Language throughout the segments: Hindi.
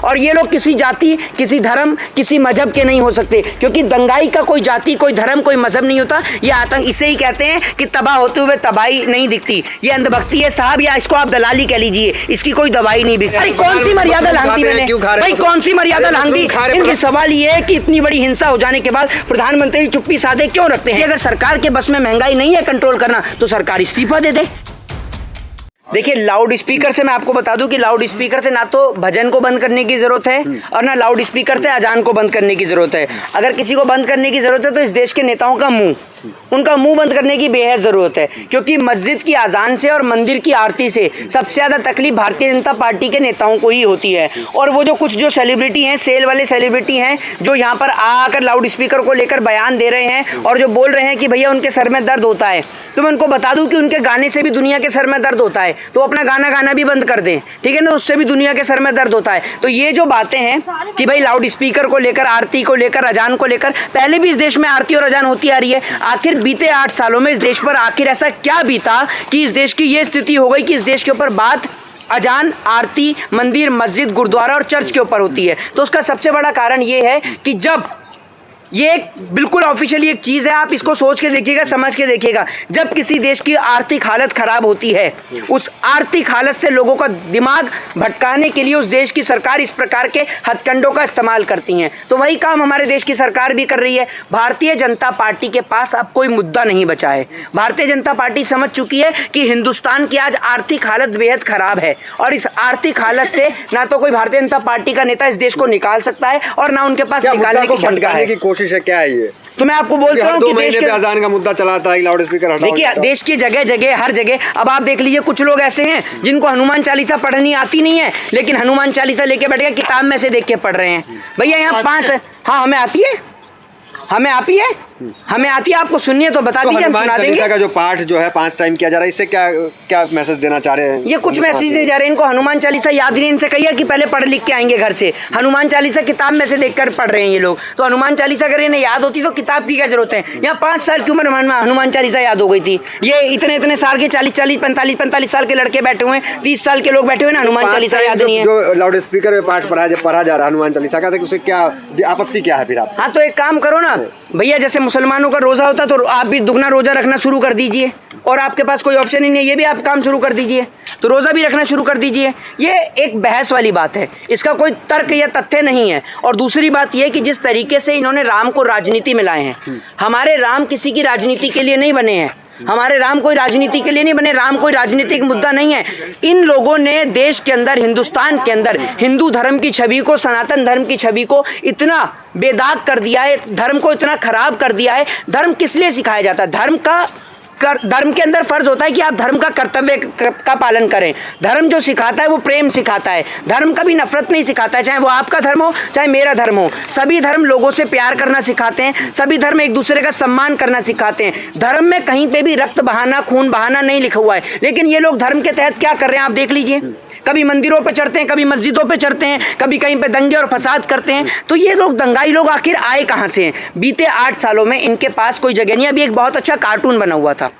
और ये लोग किसी जाति, किसी धर्म, किसी मजहब के नहीं हो सकते, क्योंकि दंगाई का कोई जाति, कोई धर्म, कोई मजहब नहीं होता। ये आतंक, इसे ही कहते हैं कि तबाह होते हुए तबाही नहीं दिखती। ये अंधभक्ति है साहब, या इसको आप दलाली कह लीजिए, इसकी कोई दवाई नहीं बिकती। अरे कौन सी मर्यादा लांघी मैंने भाई, कौन सी मर्यादा लांघी? इनके सवाल ये है कि इतनी बड़ी हिंसा हो जाने के बाद प्रधानमंत्री चुप्पी साधे क्यों रखते हैं? अगर सरकार के बस में महंगाई नहीं है कंट्रोल करना, तो सरकार इस्तीफा दे दे। देखिए, लाउड स्पीकर से मैं आपको बता दूं कि लाउड स्पीकर से ना तो भजन को बंद करने की जरूरत है और ना लाउड स्पीकर से अजान को बंद करने की जरूरत है। अगर किसी को बंद करने की जरूरत है तो इस देश के नेताओं का मुंह, उनका मुंह बंद करने की बेहद जरूरत है, क्योंकि मस्जिद की अजान से और मंदिर की आरती से सबसे ज्यादा तकलीफ भारतीय जनता पार्टी के नेताओं को ही होती है। और वो जो कुछ जो सेलिब्रिटी हैं, सेल वाले सेलिब्रिटी हैं, जो यहाँ पर आकर लाउड स्पीकर को लेकर बयान दे रहे हैं और जो बोल रहे हैं कि भैया उनके सर में दर्द होता है, तो मैं उनको बता दूं कि उनके गाने से भी दुनिया के सर में दर्द होता है, तो अपना गाना गाना भी बंद कर दें, ठीक है ना, उससे भी दुनिया के सर में दर्द होता है। तो ये जो बातें हैं कि भाई लाउड स्पीकर को लेकर, आरती को लेकर, अजान को लेकर, पहले भी इस देश में आरती और अजान होती आ रही है। आखिर बीते 8 सालों में इस देश पर आखिर ऐसा क्या बीता कि इस देश की ये स्थिति हो गई कि इस देश के ऊपर बात अजान, आरती, मंदिर, मस्जिद, गुरुद्वारा और चर्च के ऊपर होती है? तो उसका सबसे बड़ा कारण ये है कि जब ये एक बिल्कुल ऑफिशियली एक चीज़ है, आप इसको सोच के देखिएगा, समझ के देखिएगा, जब किसी देश की आर्थिक हालत खराब होती है, उस आर्थिक हालत से लोगों का दिमाग भटकाने के लिए उस देश की सरकार इस प्रकार के हथकंडों का इस्तेमाल करती हैं। तो वही काम हमारे देश की सरकार भी कर रही है। भारतीय जनता पार्टी के पास अब कोई मुद्दा नहीं बचा है। भारतीय जनता पार्टी समझ चुकी है कि हिंदुस्तान की आज आर्थिक हालत बेहद खराब है और इस आर्थिक हालत से ना तो कोई भारतीय जनता पार्टी का नेता इस देश को निकाल सकता है और ना उनके पास निकालने की क्षमता है। क्या है ये? तो मैं आपको बोलता हूँ कि देश के अजान का मुद्दा चलाता है, लाउड स्पीकर हटाओ। देखिए, देश की जगह जगह, हर जगह, अब आप देख लीजिए, कुछ लोग ऐसे हैं जिनको हनुमान चालीसा पढ़नी आती नहीं है, लेकिन हनुमान चालीसा लेके बैठ गए, किताब में से देख के पढ़ रहे हैं। भैया यहाँ 5, हाँ हमें आती है, हमें आती है, हमें आती है, आपको सुनिए तो बता दीजिए, हम सुना देंगे। का जो पाठ जो है 5 टाइम किया जा रहा है, इससे क्या क्या मैसेज देना चाह रहे हैं? ये कुछ मैसेज नहीं जा रहे हैं, इनको हनुमान चालीसा याद नहीं। इनसे कहिए कि पहले पढ़ लिख के आएंगे घर से। हनुमान चालीसा किताब में से देखकर पढ़ रहे हैं ये लोग। तो हनुमान चालीसा अगर इन्हें याद होती तो किताब की क्या जरूरत है? यहाँ 5 साल की उम्र में हनुमान चालीसा याद हो गई थी। ये इतने साल के 40 45 साल के लड़के बैठे हुए हैं, 30 साल के लोग बैठे हुए हैं, हनुमान चालीसा याद नहीं है। जो लाउड स्पीकर में पाठ पढ़ा जा रहा है हनुमान चालीसा का, उसे क्या आपत्ति क्या है फिर आप? हाँ, तो एक काम करो ना भैया, जैसे मुसलमानों का रोजा होता तो आप भी दुगना रोजा रखना शुरू कर दीजिए, और आपके पास कोई ऑप्शन ही नहीं है, ये भी आप काम शुरू कर दीजिए, तो रोजा भी रखना शुरू कर दीजिए। ये एक बहस वाली बात है, इसका कोई तर्क या तथ्य नहीं है। और दूसरी बात ये कि जिस तरीके से इन्होंने राम को राजनीति में लाए हैं, हमारे राम किसी की राजनीति के लिए नहीं बने हैं, हमारे राम कोई राजनीति के लिए नहीं बने, राम कोई राजनीतिक मुद्दा नहीं है। इन लोगों ने देश के अंदर, हिंदुस्तान के अंदर हिंदू धर्म की छवि को, सनातन धर्म की छवि को इतना बेदाग कर दिया है, धर्म को इतना खराब कर दिया है। धर्म किस लिए सिखाया जाता है? धर्म के अंदर फर्ज होता है कि आप धर्म का कर्तव्य का पालन करें। धर्म जो सिखाता है वो प्रेम सिखाता है, धर्म कभी नफरत नहीं सिखाता है, चाहे वो आपका धर्म हो चाहे मेरा धर्म हो। सभी धर्म लोगों से प्यार करना सिखाते हैं, सभी धर्म एक दूसरे का सम्मान करना सिखाते हैं। धर्म में कहीं पे भी रक्त बहाना, खून बहाना नहीं लिखा हुआ है। लेकिन ये लोग धर्म के तहत क्या कर रहे हैं आप देख लीजिए, कभी मंदिरों पे चढ़ते हैं, कभी मस्जिदों पे चढ़ते हैं, कभी कहीं पे दंगे और फसाद करते हैं। तो ये लोग दंगाई लोग आखिर आए कहाँ से हैं? बीते 8 सालों में इनके पास कोई जगह नहीं। अभी एक बहुत अच्छा कार्टून बना हुआ था,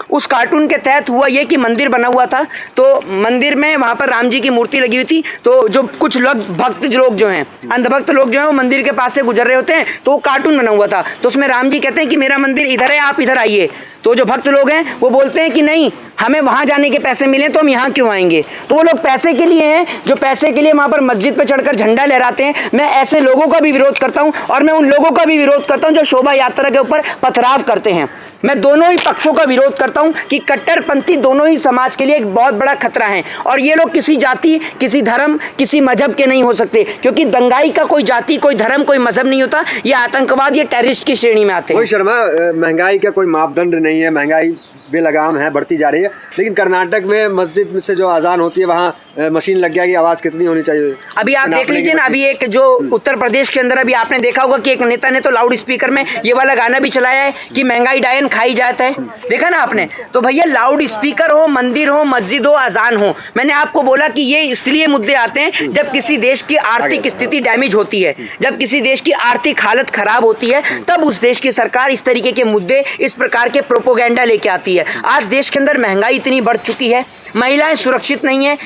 उस कार्टून के तहत हुआ ये कि मंदिर बना हुआ था, तो मंदिर में वहाँ पर राम जी की मूर्ति लगी हुई थी, तो जो कुछ लोग भक्त लोग जो हैं, अंधभक्त लोग जो हैं, वो मंदिर के पास से गुजर रहे होते हैं, तो वो कार्टून बना हुआ था। तो उसमें राम जी कहते हैं कि मेरा मंदिर इधर है, आप इधर आइए। तो जो भक्त लोग हैं वो बोलते हैं कि नहीं, हमें वहाँ जाने के पैसे मिले तो हम यहाँ क्यों आएंगे? तो वो लोग पैसे के लिए हैं, जो पैसे के लिए वहाँ पर मस्जिद पर चढ़कर झंडा लहराते हैं। मैं ऐसे लोगों का भी विरोध करता हूँ और मैं उन लोगों का भी विरोध करता हूँ जो शोभा यात्रा के ऊपर पथराव करते हैं। मैं दोनों ही पक्षों का विरोध करता हूँ कि कट्टरपंथी दोनों ही समाज के लिए एक बहुत बड़ा खतरा है। और ये लोग किसी जाति, किसी धर्म, किसी मजहब के नहीं हो सकते, क्योंकि दंगाई का कोई जाति, कोई धर्म, कोई मजहब नहीं होता। ये आतंकवाद, ये टेररिस्ट की श्रेणी में आते हैं। शर्मा, महंगाई का कोई मापदंड नहीं है, महंगाई बेलगाम है, बढ़ती जा रही है, लेकिन कर्नाटक में मस्जिद से जो अजान होती है वहाँ मशीन लग गया कि आवाज़ कितनी होनी चाहिए। अभी आप देख लीजिए ना, अभी एक जो उत्तर प्रदेश के अंदर अभी आपने देखा होगा कि एक नेता ने तो लाउड स्पीकर में ये वाला गाना भी चलाया है कि महंगाई डायन खाई जाता है, देखा ना आपने? तो भैया लाउड स्पीकर हो, मंदिर हो, मस्जिद हो, अजान हो, मैंने आपको बोला कि ये इसलिए मुद्दे आते हैं जब किसी देश की आर्थिक स्थिति डैमेज होती है, जब किसी देश की आर्थिक हालत खराब होती है, तब उस देश की सरकार इस तरीके के मुद्दे, इस प्रकार के प्रोपोगेंडा लेके आती है। आज देश के अंदर महंगाई इतनी बढ़ चुकी है, महिलाएं सुरक्षित नहीं है,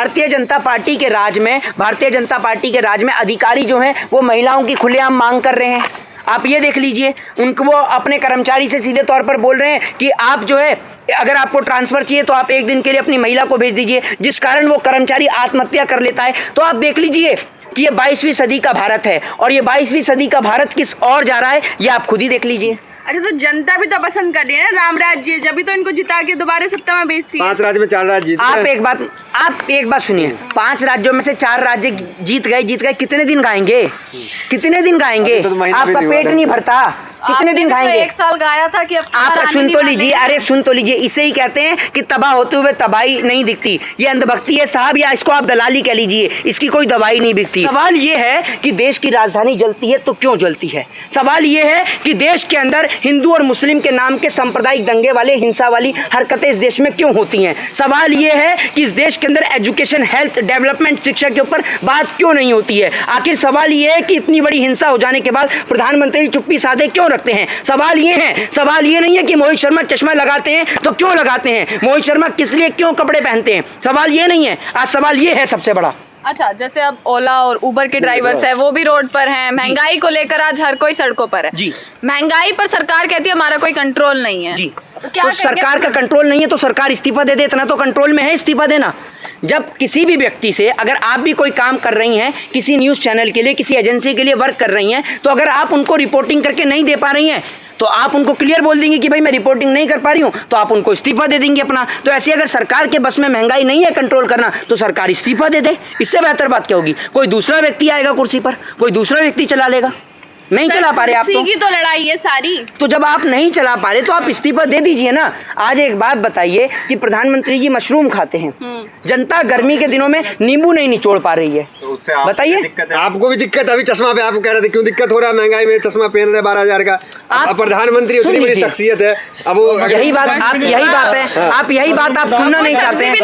भारतीय जनता पार्टी के राज में अधिकारी जो हैं वो महिलाओं की खुलेआम मांग कर रहे हैं। आप ये देख लीजिए, उनको वो अपने कर्मचारी से सीधे तौर पर बोल रहे हैं कि आप जो है अगर आपको ट्रांसफ़र चाहिए तो आप एक दिन के लिए अपनी महिला को भेज दीजिए, जिस कारण वो कर्मचारी आत्महत्या कर लेता है। तो आप देख लीजिए कि ये 22वीं सदी का भारत है, और ये 22वीं सदी का भारत किस ओर जा रहा है ये आप खुद ही देख लीजिए। अरे तो जनता भी तो पसंद कर रही है ना राम राज्य, जब भी तो इनको जिता के दोबारा सत्ता में भेजती है। 5 राज्य में 4 राज्य जीत गए। आप एक बात सुनिए, 5 राज्यों में से 4 राज्य जीत गए। कितने दिन गाएंगे? आपका पेट नहीं भरता, कितने दिन खाएंगे? 1 साल गाया था कि आप सुन तो लीजिए, अरे सुन तो लीजिए। इसे ही कहते हैं कि तबाह होते हुए तबाही नहीं दिखती। ये अंधभक्ति है साहब, या इसको आप दलाली कह लीजिए, इसकी कोई दवाई नहीं बिकती। सवाल ये है कि देश की राजधानी जलती है तो क्यों जलती है? सवाल ये है कि देश के अंदर हिंदू और मुस्लिम के नाम के सांप्रदायिक दंगे वाले, हिंसा वाली हरकतें इस देश में क्यों होती हैं? सवाल ये है कि इस देश के अंदर एजुकेशन, हेल्थ, डेवलपमेंट, शिक्षा के ऊपर बात क्यों नहीं होती है? आखिर सवाल ये है कि इतनी बड़ी हिंसा हो जाने के बाद प्रधानमंत्री चुप्पी साधे क्यों रखते हैं? सवाल ये नहीं है कि मोहित शर्मा चश्मा लगाते हैं तो क्यों लगाते हैं, मोहित शर्मा किस लिए क्यों कपड़े पहनते हैं, सवाल ये नहीं है। आज सवाल ये है सबसे बड़ा। अच्छा, जैसे अब ओला और उबर के ड्राइवर्स है वो भी रोड पर हैं, महंगाई को लेकर आज हर कोई सड़कों पर है जी। महंगाई पर सरकार कहती है हमारा कोई कंट्रोल नहीं है जी। तो सरकार का कंट्रोल नहीं है तो सरकार इस्तीफा दे दे, इतना तो कंट्रोल में है इस्तीफा देना। जब किसी भी व्यक्ति से, अगर आप भी कोई काम कर रही हैं, किसी न्यूज़ चैनल के लिए, किसी एजेंसी के लिए वर्क कर रही हैं, तो अगर आप उनको रिपोर्टिंग करके नहीं दे पा रही हैं तो आप उनको क्लियर बोल देंगे कि भाई मैं रिपोर्टिंग नहीं कर पा रही हूँ, तो आप उनको इस्तीफा दे देंगे अपना। तो ऐसे अगर सरकार के बस में महंगाई नहीं है कंट्रोल करना तो सरकार इस्तीफा दे दे, इससे बेहतर बात क्या होगी? कोई दूसरा व्यक्ति आएगा कुर्सी पर, कोई दूसरा व्यक्ति चला लेगा। नहीं चला पा रहे आप तो लड़ाई है सारी। तो जब आप नहीं चला पा रहे तो आप इस्तीफा दे दीजिए ना। आज एक बात बताइए कि प्रधानमंत्री जी मशरूम खाते हैं, जनता गर्मी के दिनों में नींबू नहीं निचोड़ पा रही है, तो उससे बताइए। आपको भी दिक्कत, अभी चश्मा पे आपको कह रहे थे क्यों दिक्कत हो रहा है? महंगाई में चश्मा पहन रहे 12,000 का। आप प्रधानमंत्री उतनी बड़ी शख्सियत है, अब वो यही बात है, आप यही बात आप सुनना नहीं चाहते हैं,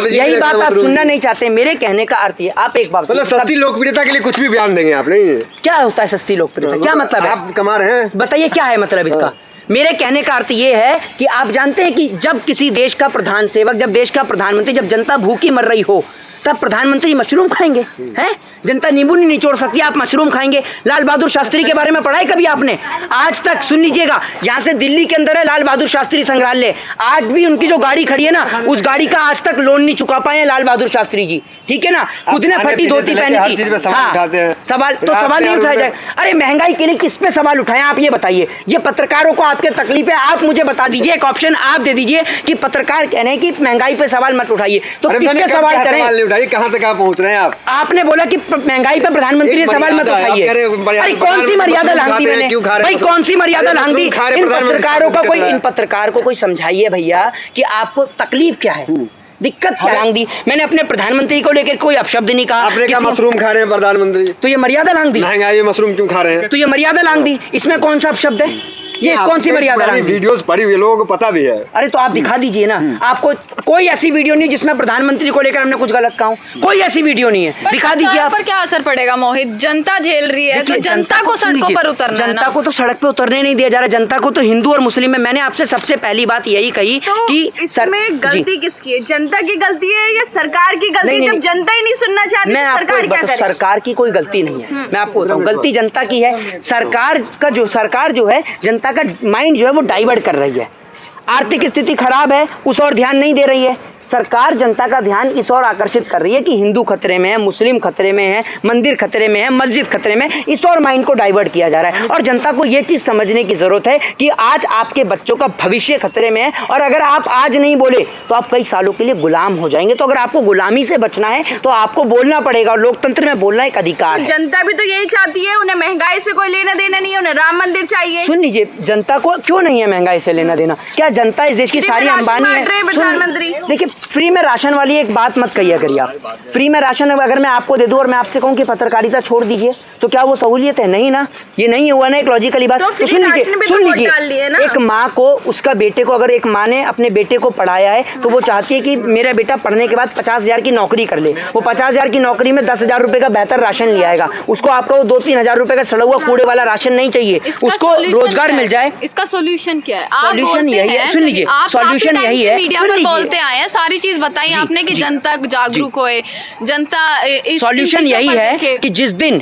यही बात आप सुनना नहीं चाहते। मेरे कहने का अर्थ ये, आप एक बात मतलब सस्ती लोकप्रियता के लिए कुछ भी बयान देंगे आप? नहीं, क्या होता है सस्ती लोकप्रियता? क्या मतलब है? आप कमा रहे हैं, बताइए क्या है मतलब इसका? मेरे कहने का अर्थ ये है कि आप जानते हैं कि जब किसी देश का प्रधान सेवक, जब देश का प्रधानमंत्री, जब जनता भूखी मर रही हो तब प्रधानमंत्री मशरूम खाएंगे? हैं? जनता नींबू नहीं निचोड़ सकती, आप मशरूम खाएंगे? लाल बहादुर शास्त्री के बारे में पढ़ा है कभी आपने? आज तक सुन लीजिएगा, यहाँ से दिल्ली के अंदर है लाल बहादुर शास्त्री संग्रहालय, आज भी उनकी जो गाड़ी खड़ी है ना, उस गाड़ी का आज तक लोन नहीं चुका पाए लाल बहादुर शास्त्री जी, ठीक है ना? खुद ने फटी धोती पहनी थी। सवाल नहीं उठाया जाए। अरे महंगाई के लिए किस पे सवाल उठाए आप ये बताइए? ये पत्रकारों को आपके तकलीफ है, आप मुझे बता दीजिए, एक ऑप्शन आप दे दीजिए कि पत्रकार कह रहे हैं कि महंगाई पे सवाल मत उठाइए, तो किससे सवाल करें? कहाँ से कहाँ पहुँच रहे हैं आप? आपने बोला कि महंगाई पर प्रधानमंत्री ने सवाल मत उठाइए। अरे कौन सी मर्यादा लांघी मैंने भाई? कौन सी मर्यादा लांघी? इन पत्रकार को कोई समझाइए भैया कि आपको तकलीफ क्या है, दिक्कत क्या लांघ दी? मैंने अपने प्रधानमंत्री को लेकर कोई अपशब्द नहीं कहा। आपने क्या मशरूम खा रहे हैं प्रधानमंत्री? तो ये मर्यादा लांघ दी। महंगाई में मशरूम क्यों खा रहे हैं? तो ये मर्यादा लांघ दी। इसमें कौन सा अपशब्द है? ये कौन सी मर्यादा? वीडियोस पड़ी हुई लोगों को पता भी है। अरे तो आप दिखा दीजिए ना, आपको कोई ऐसी वीडियो नहीं जिसमें प्रधानमंत्री को लेकर हमने कुछ गलत कहा, कोई ऐसी वीडियो नहीं है, दिखा दीजिए आप। पर क्या असर पड़ेगा मोहित? जनता झेल रही है तो जनता को सड़कों पर उतरना है। जनता को तो सड़क पे उतरने नहीं दिया जा रहा, जनता को तो हिंदू और मुस्लिम में। मैंने आपसे सबसे पहली बात यही कही कि इसमें गलती किसकी है? जनता की गलती है या सरकार की गलती? जब जनता ही नहीं सुनना चाहती मैं आपको एक बात, सरकार की कोई गलती नहीं है, मैं आपको बताऊं, गलती जनता की है। सरकार जो है जनता का माइंड जो है वो डाइवर्ट कर रही है। आर्थिक स्थिति खराब है, उस और ध्यान नहीं दे रही है। सरकार जनता का ध्यान इस ओर आकर्षित कर रही है कि हिंदू खतरे में है, मुस्लिम खतरे में है, मंदिर खतरे में है, मस्जिद खतरे में, इस ओर माइंड को डाइवर्ट किया जा रहा है। और जनता को ये चीज़ समझने की ज़रूरत है कि आज आपके बच्चों का भविष्य खतरे में है, और अगर आप आज नहीं बोले तो आप कई सालों के लिए गुलाम हो जाएंगे। तो अगर आपको गुलामी से बचना है तो आपको बोलना पड़ेगा, और लोकतंत्र में बोलना एक अधिकार है। जनता भी तो यही चाहती है, उन्हें महंगाई से कोई लेना देना नहीं है, उन्हें राम मंदिर चाहिए। सुन लीजिए, जनता को क्यों नहीं है महंगाई से लेना देना? क्या जनता इस देश की सारी अंबानी है? प्रधानमंत्री देखिए, फ्री में राशन वाली एक बात मत कहिए करिए आप। फ्री में राशन अगर मैं आपको दे दूं और मैं आपसे कहूं कि पत्रकारिता छोड़ दीजिए, तो क्या वो सहूलियत है? नहीं ना, ये नहीं हुआ ना एक लॉजिकली बात। तो सुन लीजिए, एक माँ को, उसका बेटे को, अगर एक माँ ने अपने बेटे को पढ़ाया है तो वो चाहती है कि मेरा बेटा पढ़ने के बाद 50,000 की नौकरी कर ले। वो 50,000 की नौकरी में 10,000 रुपए का बेहतर राशन ले आएगा। उसको आपको 2-3 हजार रुपए का सड़ा हुआ कूड़े वाला राशन नहीं चाहिए, उसको रोजगार मिल जाए। इसका सोल्यूशन क्या है? सोल्यूशन यही है, सुन लीजिए, सोल्यूशन यही है। मीडिया पर बोलते आए हैं सारी चीज बताई जी, आपने कि जी, जनता जागरूक होए, जनता सॉल्यूशन यही है कि जिस दिन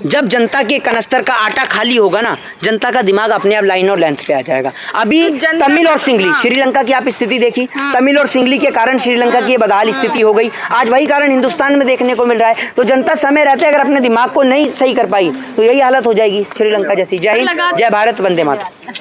जब जनता के कनस्तर का आटा खाली होगा ना, जनता का दिमाग अपने आप लाइन और लेंथ पे आ जाएगा। अभी तमिल और सिंगली, श्रीलंका की आप स्थिति देखी, तमिल और सिंगली के कारण श्रीलंका की बदहाल स्थिति हो गई। आज वही कारण हिंदुस्तान में देखने को मिल रहा है। तो जनता समय रहते अगर अपने दिमाग को नहीं सही कर पाई तो यही हालत हो जाएगी श्रीलंका जैसी। जय हिंद, जय भारत, वंदे मातरम।